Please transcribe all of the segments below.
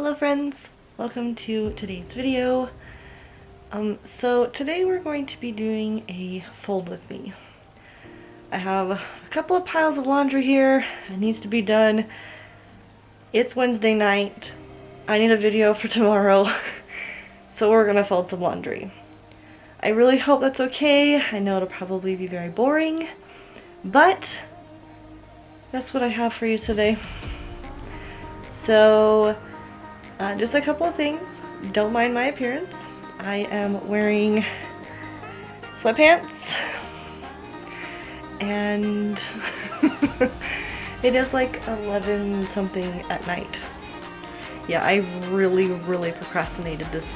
Hello friends, welcome to today's video. So today we're going to be doing a fold with me. I have a couple of piles of laundry here. It needs to be done. It's Wednesday night. I need a video for tomorrow. So we're gonna fold some laundry. I really hope that's okay. I know it'll probably be very boring, but that's what I have for you today. So just a couple of things. Don't mind my appearance. I am wearing sweatpants and it is like 11 something at night. Yeah, I really procrastinated this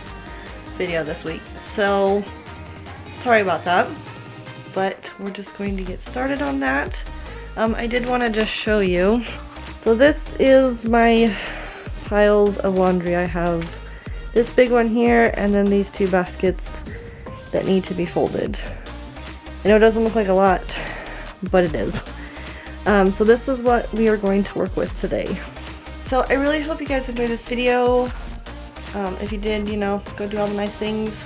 video this week, so sorry about that, but we're just going to get started on that. I did want to just show you. So this is my piles of laundry. I have this big one here and then these two baskets that need to be folded. I know it doesn't look like a lot, but it is. So this is what we are going to work with today. So I really hope you guys enjoyed this video. If you did, you know, go do all the nice things.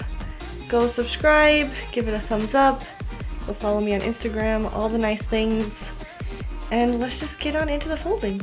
Go subscribe, give it a thumbs up, go follow me on Instagram, all the nice things. And let's just get on into the folding.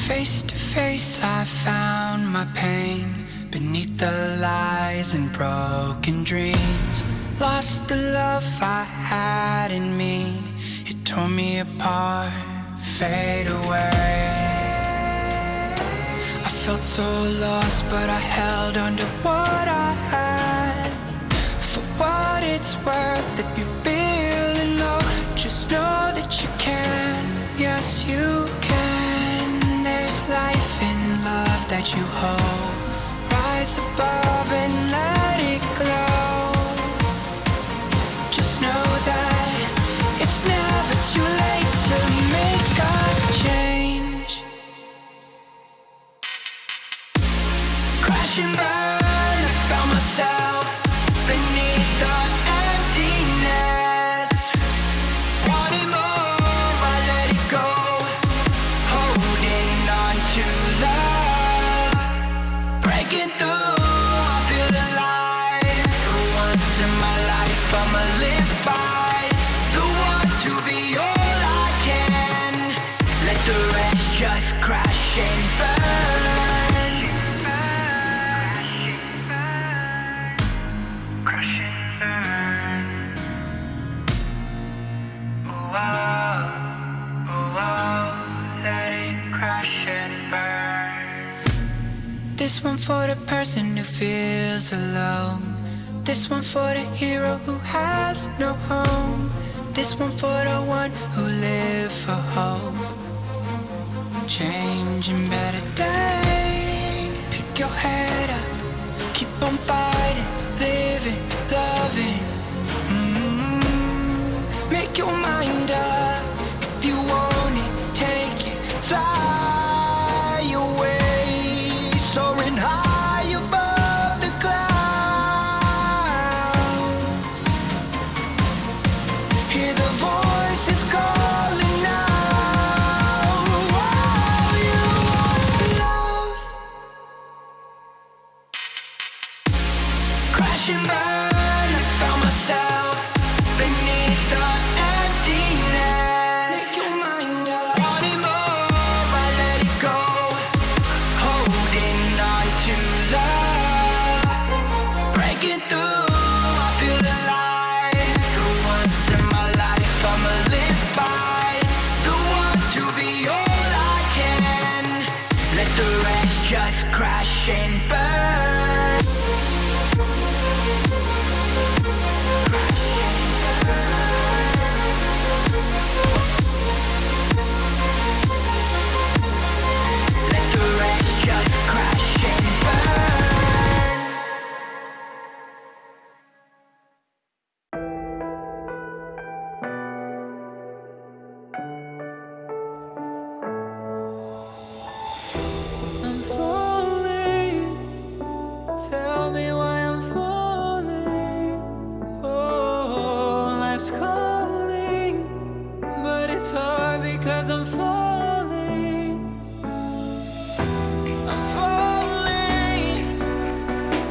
Face to face, I found my pain beneath the lies and broken dreams. Lost the love I had in me. It tore me apart, fade away. I felt so lost, but I held on to what I had. For what it's worth, if you're feeling low, just know that you can. Yes, you can. Life in love that you hold. Rise above and let it glow. Just know that it's never too late to make a change. Crash and burn, I found myself beneath the emptiness. Wanting more, I let it go. Holding on to love, breaking through, I feel alive. For once in my life, I'ma live by the want to be all I can. Let the rest just crash and burn. Crash and burn. Oh, oh, oh, oh, let it crash and burn. This one for the person who feels alone. This one for the hero who has no home. This one for the one who live for hope. Changing better days. Pick your head up, keep on fighting, living, loving. Make your mind up. If you want it, crash and burn. Let the rest just crash and burn. I'm falling. Tell me why I'm falling. Oh, life's calling, but it's hard because I'm falling. I'm falling.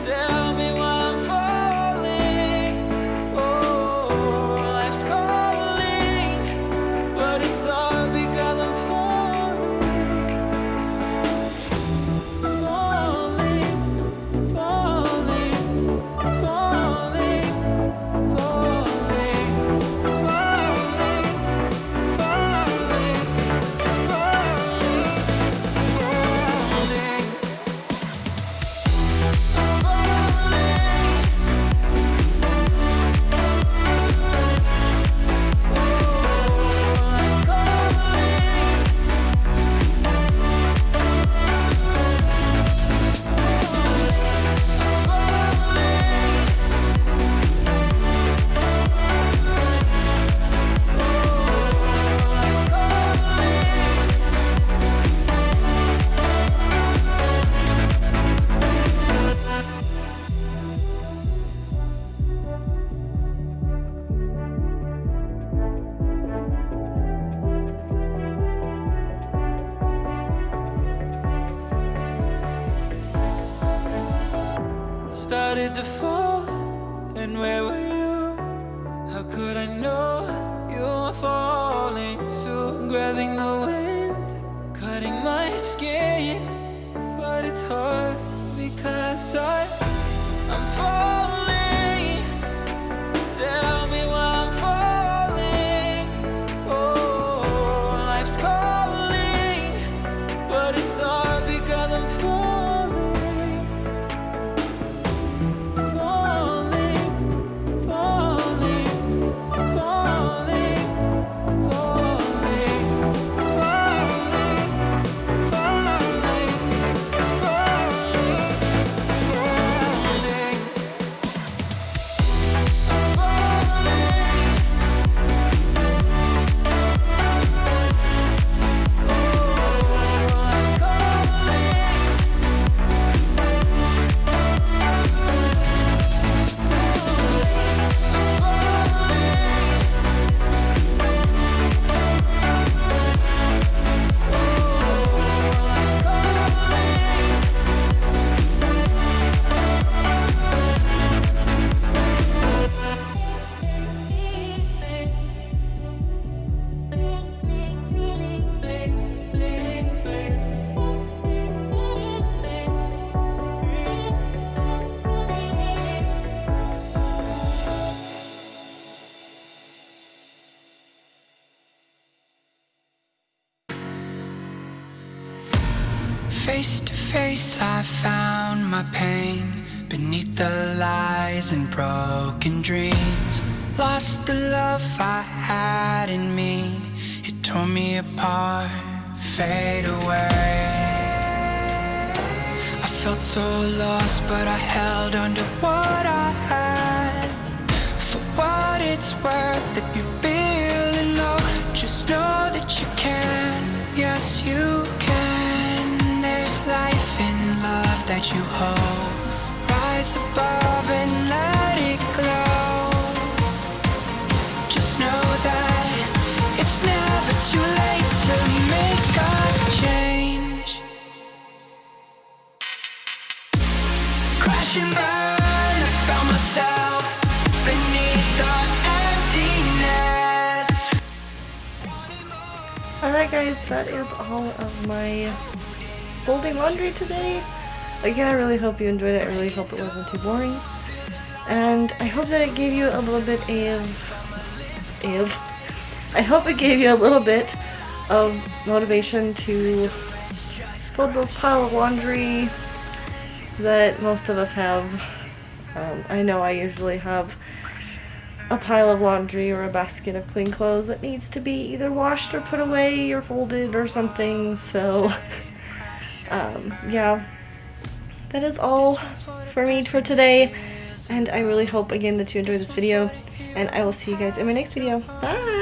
Tell me why I'm falling. Oh, life's calling, but it's hard because I'm falling. Falling, falling, falling, falling, falling, falling, started to fall, and where were you? How could I know you were falling too? Grabbing the wind, cutting my skin, but it's hard because I'm falling. Tell me why I'm falling. Oh, life's calling, but it's hard because I'm falling. Face to face, I found my pain beneath the lies and broken dreams. Lost the love I had in me. It tore me apart, fade away. I felt so lost, but I held on to what I had. For what it's worth, if you're feeling low, just know that you can. Yes, you can. Life in love that you hold. Rise above and let it glow. Just know that it's never too late to make a change. Crash and burn, I found myself beneath the emptiness. Alright guys, that is all of my folding laundry today. Again, I really hope you enjoyed it. I really hope it wasn't too boring. And I hope that it gave you a little bit I hope it gave you a little bit of motivation to fold those pile of laundry that most of us have. I know I usually have a pile of laundry or a basket of clean clothes that needs to be either washed or put away or folded or something, so yeah, that is all for me for today, and I really hope again that you enjoyed this video, and I will see you guys in my next video. Bye!